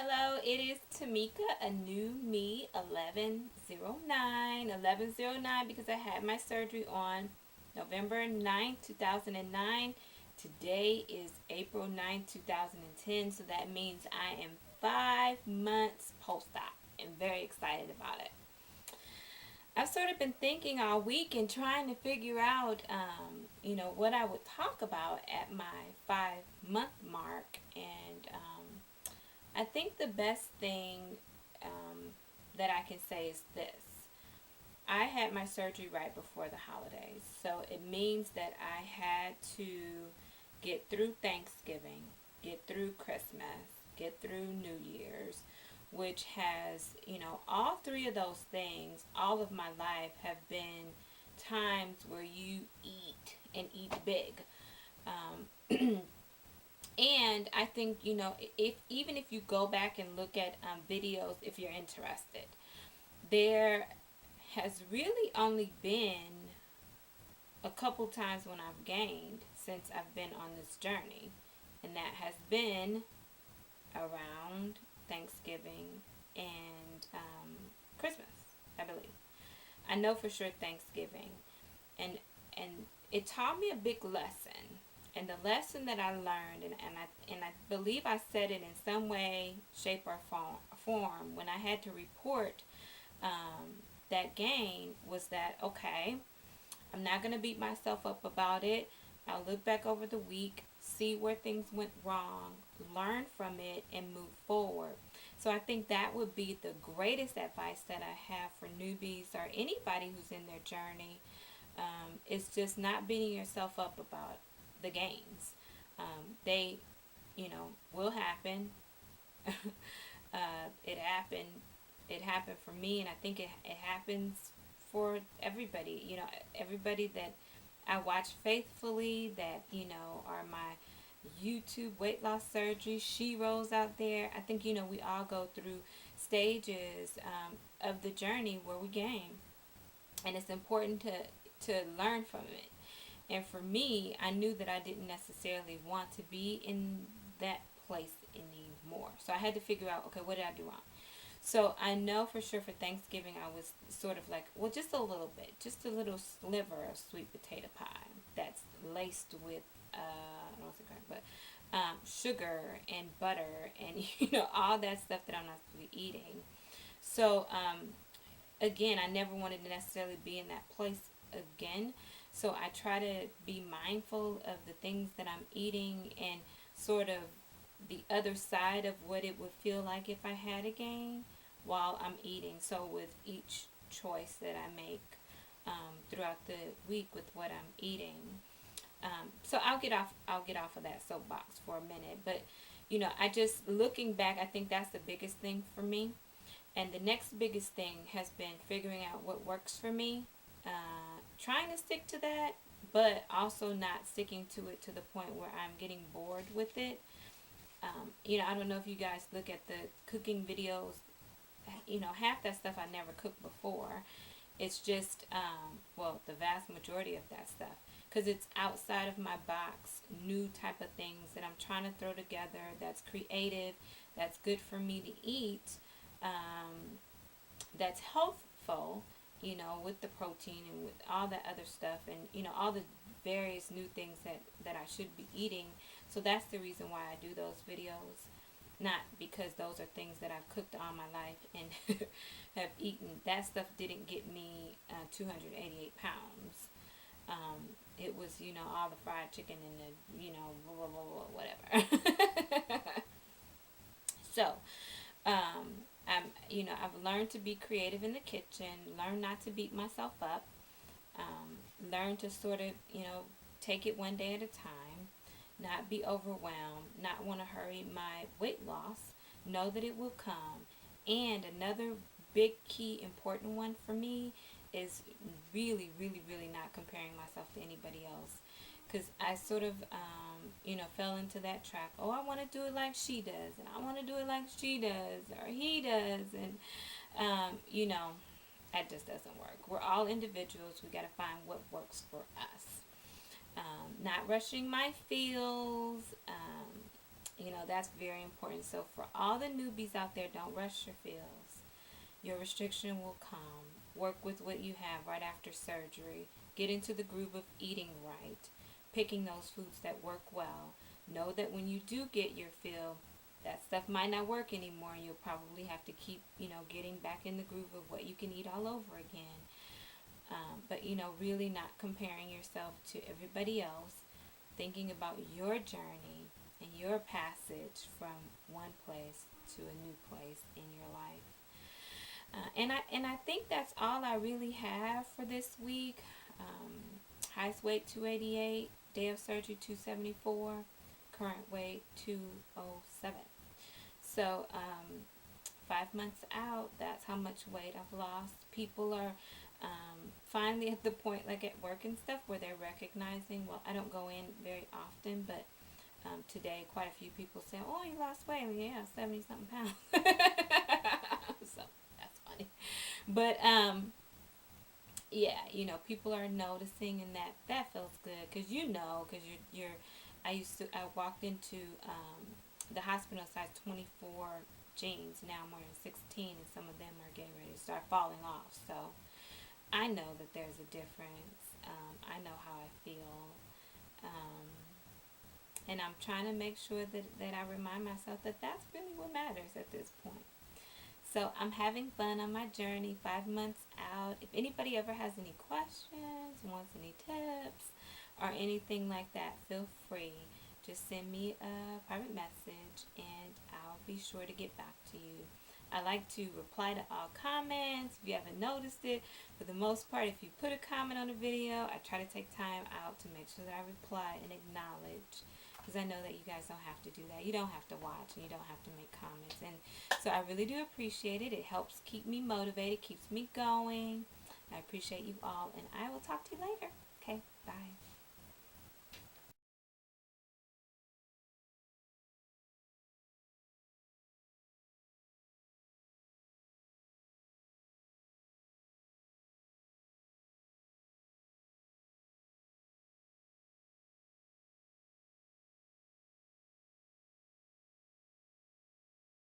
Hello, it is Tamika, a new me, 1109 because I had my surgery on November 9th, 2009. Today is April 9th, 2010, so that means I am 5 months post-op and very excited about it. I've sort of been thinking all week and trying to figure out, what I would talk about at my 5 month mark. And I think the best thing that I can say is this. I had my surgery right before the holidays, so it means that I had to get through Thanksgiving, get through Christmas, get through New Year's, which has, all three of those things, all of my life have been times where you eat and eat big. And I think, if even if you go back and look at videos, if you're interested, there has really only been a couple times when I've gained since I've been on this journey, and that has been around Thanksgiving and Christmas, I believe. I know for sure Thanksgiving, and and it taught me a big lesson. And the lesson that I learned, and I believe I said it in some way, shape, or form when I had to report that gain, was that okay? I'm not gonna beat myself up about it. I'll look back over the week, see where things went wrong, learn from it, and move forward. So I think that would be the greatest advice that I have for newbies or anybody who's in their journey. Is just not beating yourself up about the gains. They, will happen. It happened. It happened for me, and I think it happens for everybody. Everybody that I watch faithfully, that are my YouTube weight loss surgery she rolls out there. I think we all go through stages of the journey where we gain, and it's important to learn from it. And for me, I knew that I didn't necessarily want to be in that place anymore. So I had to figure out, okay, what did I do wrong? So I know for sure for Thanksgiving, I was sort of like, well, just a little bit, just a little sliver of sweet potato pie that's laced with, I don't know what's it called, but sugar and butter and, all that stuff that I'm not supposed to be eating. So, again, I never wanted to necessarily be in that place again. So I try to be mindful of the things that I'm eating and sort of the other side of what it would feel like if I had a gain while I'm eating. So with each choice that I make throughout the week with what I'm eating. So I'll get off of that soapbox for a minute. But I just looking back, I think that's the biggest thing for me. And the next biggest thing has been figuring out what works for me, trying to stick to that, but also not sticking to it to the point where I'm getting bored with it. I don't know if you guys look at the cooking videos. Half that stuff I never cooked before. It's just, well, the vast majority of that stuff. Because it's outside of my box, new type of things that I'm trying to throw together that's creative, that's good for me to eat, that's healthful, with the protein and with all that other stuff and, all the various new things that I should be eating. So that's the reason why I do those videos. Not because those are things that I've cooked all my life and have eaten. That stuff didn't get me 288 pounds. It was, all the fried chicken and the, blah, blah, blah, whatever. So, I've learned to be creative in the kitchen, learned not to beat myself up, learned to sort of, take it one day at a time, not be overwhelmed, not want to hurry my weight loss, know that it will come. And another big key important one for me is really, really, really not comparing myself to anybody else. Because I sort of, fell into that trap. Oh, I want to do it like she does, and I want to do it like she does, or he does, and, that just doesn't work. We're all individuals. We got to find what works for us. Not rushing my feels, That's very important. So for all the newbies out there, don't rush your feels. Your restriction will come. Work with what you have right after surgery. Get into the groove of eating right, picking those foods that work well. Know that when you do get your fill, that stuff might not work anymore, and you'll probably have to keep, getting back in the groove of what you can eat all over again. But, really not comparing yourself to everybody else, thinking about your journey and your passage from one place to a new place in your life. And I think that's all I really have for this week. Highest weight 288, day of surgery 274, current weight 207. So 5 months out, that's how much weight I've lost. People are finally at the point, like at work and stuff, where they're recognizing. Well, I don't go in very often, but today quite a few people say, "Oh, you lost weight." Well, yeah, 70 something pounds. So that's funny. But yeah, people are noticing, and that feels good, because because you're I walked into the hospital size 24 jeans. Now I'm wearing 16, and some of them are getting ready to start falling off. So I know that there's a difference. I know how I feel. And I'm trying to make sure that I remind myself that that's really what matters at this point. So I'm having fun on my journey, 5 months out. If anybody ever has any questions, wants any tips, or anything like that, feel free. Just send me a private message, and I'll be sure to get back to you. I like to reply to all comments. If you haven't noticed it, for the most part, if you put a comment on a video, I try to take time out to make sure that I reply and acknowledge, because I know that you guys don't have to do that. You don't have to watch, and you don't have to make comments. And so I really do appreciate it. It helps keep me motivated, keeps me going. I appreciate you all, and I will talk to you later. Okay, bye.